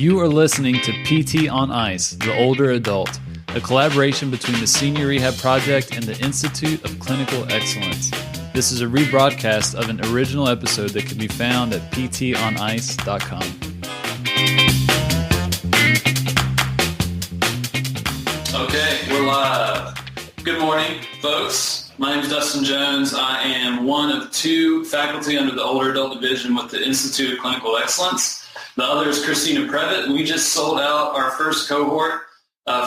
You are listening to PT on Ice, the Older Adult, a collaboration between the Senior Rehab Project and the Institute of Clinical Excellence. This is a rebroadcast of an original episode that can be found at ptonice.com. Okay, we're live. Good morning, folks. My name is Dustin Jones. I am one of two faculty under the Older Adult Division with the Institute of Clinical Excellence. The other is Christina Previtt. We just sold out our first cohort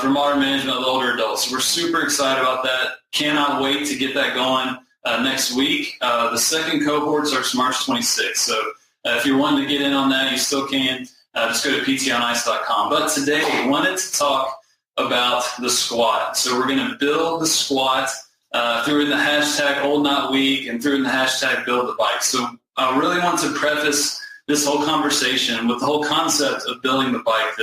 for modern management of the older adults. We're super excited about that. Cannot wait to get that going next week. The second cohort starts March 26th. So if you're wanting to get in on that, you still can. Just go to ptonice.com. But today, I wanted to talk about the squat. So we're going to build the squat through in the hashtag Old Not Weak and through in the hashtag Build the Bike. So I really want to preface this whole conversation with the whole concept of building the bike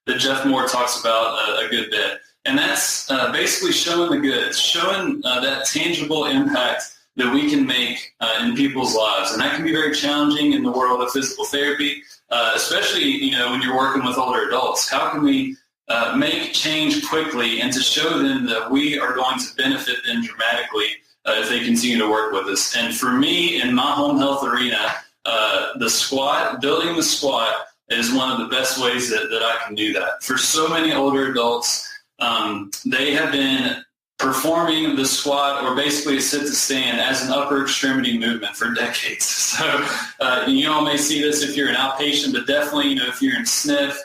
that Jeff Moore talks about a good bit. And that's basically showing the goods, showing that tangible impact that we can make in people's lives. And that can be very challenging in the world of physical therapy, especially when you're working with older adults. How can we make change quickly and to show them that we are going to benefit them dramatically if they continue to work with us? And for me, in my home health arena, the squat, building the squat is one of the best ways that I can do that. For so many older adults, they have been performing the squat or basically a sit to stand as an upper extremity movement for decades. So you all may see this if you're an outpatient, but definitely, if you're in SNF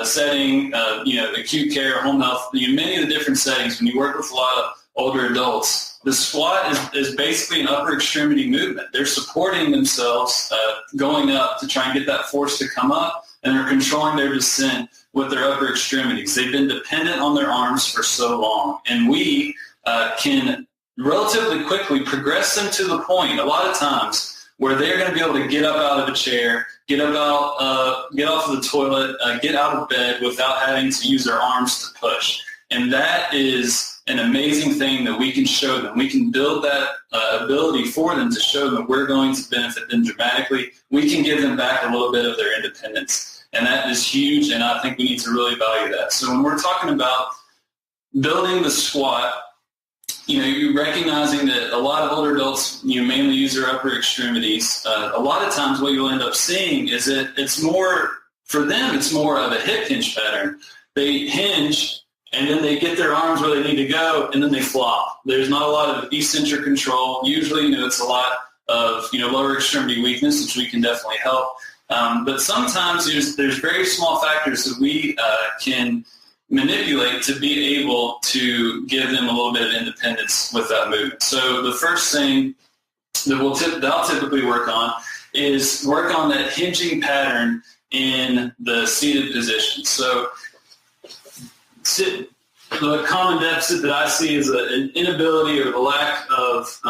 setting, acute care, home health, many of the different settings, when you work with a lot of older adults, the squat is basically an upper extremity movement. They're supporting themselves going up to try and get that force to come up, and they're controlling their descent with their upper extremities. They've been dependent on their arms for so long, and we can relatively quickly progress them to the point, a lot of times, where they're going to be able to get up out of a chair, get off of the toilet, get out of bed without having to use their arms to push. And that is an amazing thing that we can show them. We can build that ability for them to show them we're going to benefit them dramatically. We can give them back a little bit of their independence. And that is huge, and I think we need to really value that. So when we're talking about building the squat, you're recognizing that a lot of older adults, mainly use their upper extremities. A lot of times what you'll end up seeing is that it's more of a hip hinge pattern. They hinge, and then they get their arms where they need to go, and then they flop. There's not a lot of eccentric control. Usually, it's a lot of, lower extremity weakness, which we can definitely help. But sometimes there's very small factors that we can manipulate to be able to give them a little bit of independence with that movement. So the first thing that I'll typically work on is work on that hinging pattern in the seated position. So the common deficit that I see is an inability or the lack of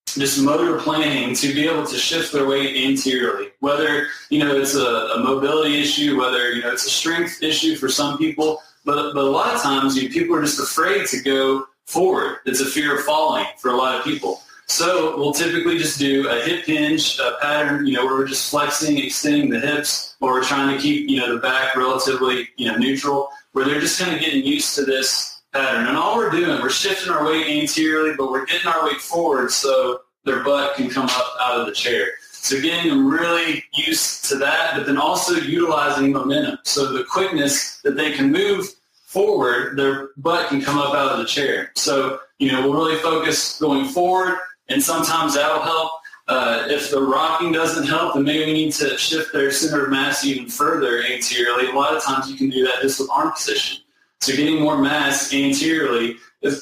just motor planning to be able to shift their weight anteriorly. Whether it's a mobility issue, whether it's a strength issue for some people, but a lot of times people are just afraid to go forward. It's a fear of falling for a lot of people. So we'll typically just do a hip hinge pattern, where we're just flexing, extending the hips, or we're trying to keep the back relatively neutral, where they're just kind of getting used to this pattern. And all we're doing, we're shifting our weight anteriorly, but we're getting our weight forward so their butt can come up out of the chair. So getting them really used to that, but then also utilizing momentum. So the quickness that they can move forward, their butt can come up out of the chair. So, we'll really focus going forward, and sometimes that'll help. If the rocking doesn't help, then maybe we need to shift their center of mass even further anteriorly. A lot of times you can do that just with arm position. So getting more mass anteriorly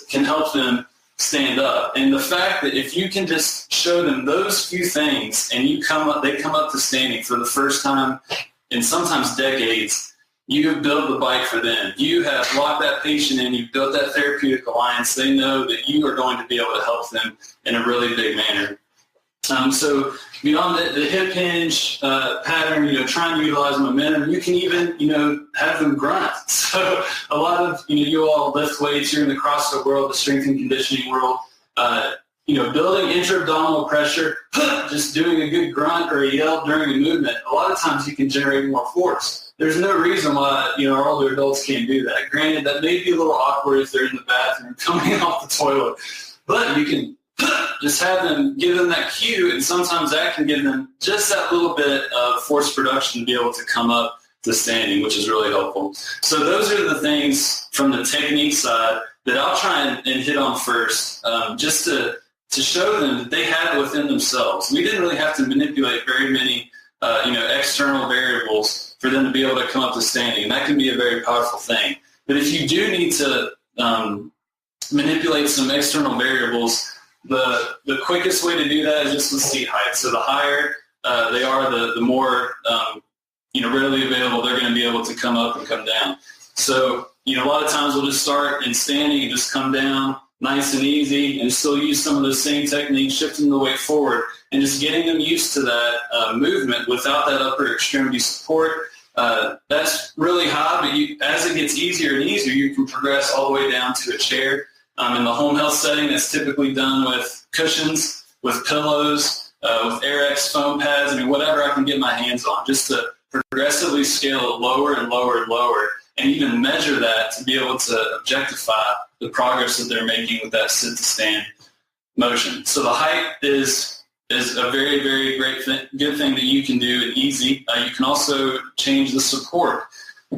can help them stand up. And the fact that if you can just show them those few things and they come up to standing for the first time in sometimes decades, you have built the bike for them. You have locked that patient in. You've built that therapeutic alliance. They know that you are going to be able to help them in a really big manner. So beyond the hip hinge pattern, trying to utilize momentum, you can even, have them grunt. So a lot of, you all lift weights. You're in the CrossFit world, the strength and conditioning world. building intra-abdominal pressure, just doing a good grunt or a yell during a movement, a lot of times you can generate more force. There's no reason why, our older adults can't do that. Granted, that may be a little awkward if they're in the bathroom coming off the toilet, but you can just give them that cue, and sometimes that can give them just that little bit of force production to be able to come up to standing, which is really helpful. So those are the things from the technique side that I'll try and hit on first, just to show them that they have it within themselves. We didn't really have to manipulate very many, external variables for them to be able to come up to standing, and that can be a very powerful thing. But if you do need to manipulate some external variables, the quickest way to do that is just with seat height. So the higher they are, the more readily available they're going to be able to come up and come down. So a lot of times we'll just start in standing and just come down nice and easy, and still use some of those same techniques, shifting the weight forward and just getting them used to that movement without that upper extremity support. That's really high, but as it gets easier and easier, you can progress all the way down to a chair. In the home health setting, that's typically done with cushions, with pillows, with AirX foam pads, whatever I can get my hands on, just to progressively scale it lower and lower and lower, and even measure that to be able to objectify the progress that they're making with that sit-to-stand motion. So the height is a very, very good thing that you can do and easy. You can also change the support.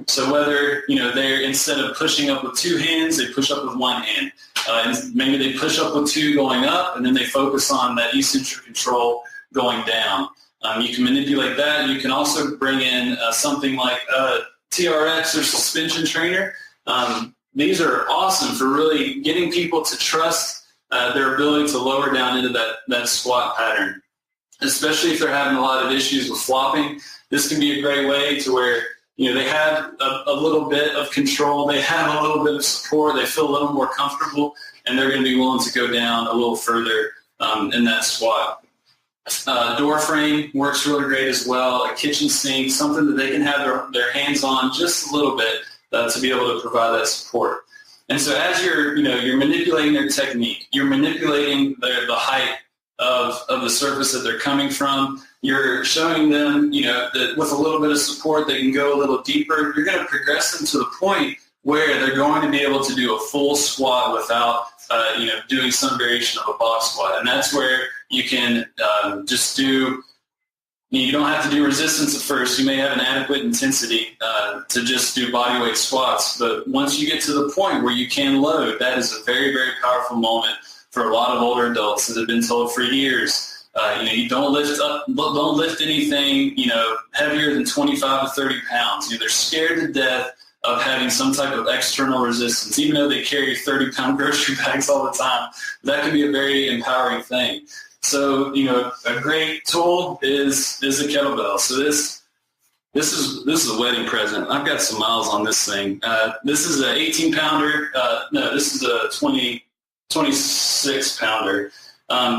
So whether, they're, instead of pushing up with two hands, they push up with one hand. And maybe they push up with two going up, and then they focus on that eccentric control going down. You can manipulate that. You can also bring in something like TRX or suspension trainer. These are awesome for really getting people to trust their ability to lower down into that squat pattern, especially if they're having a lot of issues with flopping. This can be a great way to where they have a little bit of control, they have a little bit of support, they feel a little more comfortable, and they're going to be willing to go down a little further in that squat. Door frame works really great as well. A kitchen sink, something that they can have their hands on just a little bit to be able to provide that support. And so as you're manipulating their technique, you're manipulating the height of the surface that they're coming from. You're showing them, that with a little bit of support, they can go a little deeper. You're going to progress them to the point where they're going to be able to do a full squat without, doing some variation of a box squat. And that's where you can just do, you don't have to do resistance at first. You may have an adequate intensity to just do body weight squats. But once you get to the point where you can load, that is a very, very powerful moment for a lot of older adults that have been told for years, you don't lift anything, heavier than 25 to 30 pounds. They're scared to death of having some type of external resistance, even though they carry 30-pound grocery bags all the time. That can be a very empowering thing. So, a great tool is a kettlebell. So this is a wedding present. I've got some miles on this thing. This is an 18-pounder. This is a 26-pounder.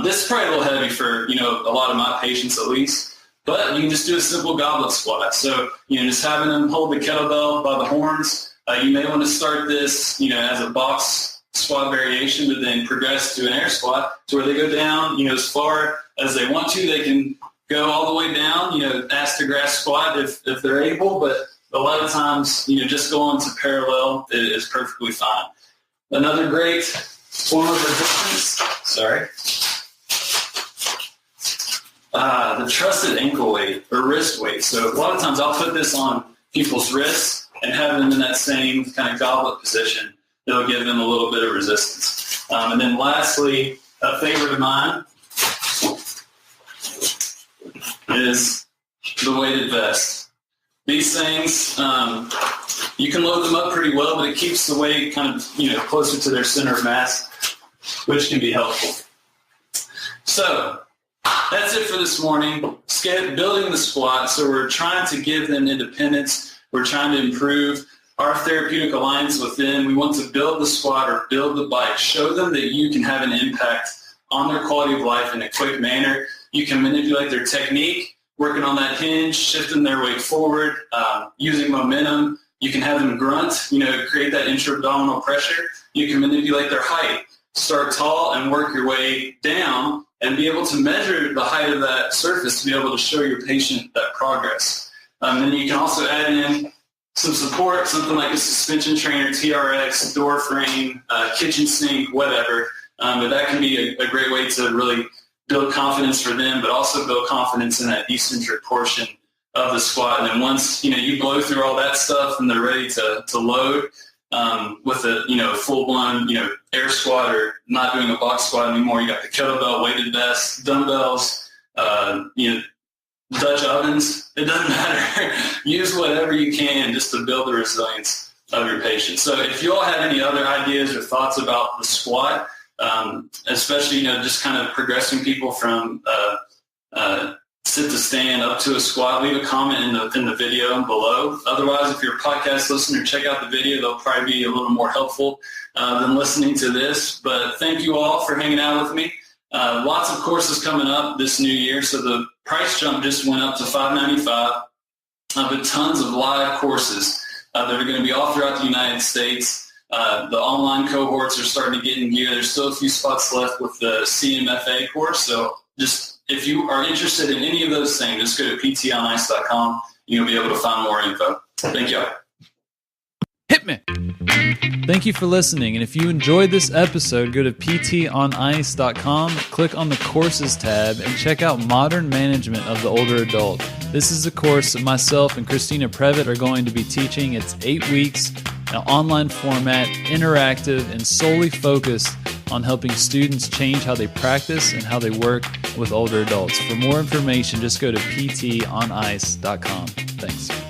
This is probably a little heavy for, a lot of my patients at least. But you can just do a simple goblet squat. So, just having them hold the kettlebell by the horns. You may want to start this, as a box squat variation, but then progress to an air squat to where they go down, as far as they want to. They can go all the way down, ask to grass squat if they're able. But a lot of times, just going to parallel is perfectly fine. Another great form of resistance, the trusted ankle weight or wrist weight. So a lot of times I'll put this on people's wrists and have them in that same kind of goblet position. It'll give them a little bit of resistance. And then lastly, a favorite of mine is the weighted vest. These things, you can load them up pretty well, but it keeps the weight kind of, closer to their center of mass, which can be helpful. So that's it for this morning. Building the squat. So we're trying to give them independence. We're trying to improve our therapeutic alliance with them. We want to build the squat or build the bike. Show them that you can have an impact on their quality of life in a quick manner. You can manipulate their technique, working on that hinge, shifting their weight forward, using momentum. You can have them grunt, create that intra-abdominal pressure. You can manipulate their height. start tall and work your way down and be able to measure the height of that surface to be able to show your patient that progress. Then you can also add in some support, something like a suspension trainer, TRX, door frame, kitchen sink, whatever. But that can be a great way to really build confidence for them, but also build confidence in that eccentric portion of the squat. And then once you blow through all that stuff and they're ready to load with a full-blown air squat or not doing a box squat anymore, you got the kettlebell, weighted vests, dumbbells, Dutch ovens. It doesn't matter. Use whatever you can just to build the resilience of your patient. So if you all have any other ideas or thoughts about the squat, especially just kind of progressing people from sit to stand up to a squat, leave a comment in the video below. Otherwise, if you're a podcast listener, check out the video. They'll probably be a little more helpful than listening to this. But thank you all for hanging out with me. Lots of courses coming up this new year, so the price jump just went up to $595, but tons of live courses that are going to be all throughout the United States. The online cohorts are starting to get in gear. There's still a few spots left with the CMFA course, so just if you are interested in any of those things, just go to ptonice.com. You'll be able to find more info. Thank you. Hit me. Thank you for listening, and if you enjoyed this episode, go to ptonice.com, click on the Courses tab, and check out Modern Management of the Older Adult. This is a course that myself and Christina Previtt are going to be teaching. It's 8 weeks, an online format, interactive, and solely focused on helping students change how they practice and how they work with older adults. For more information, just go to ptonice.com. Thanks.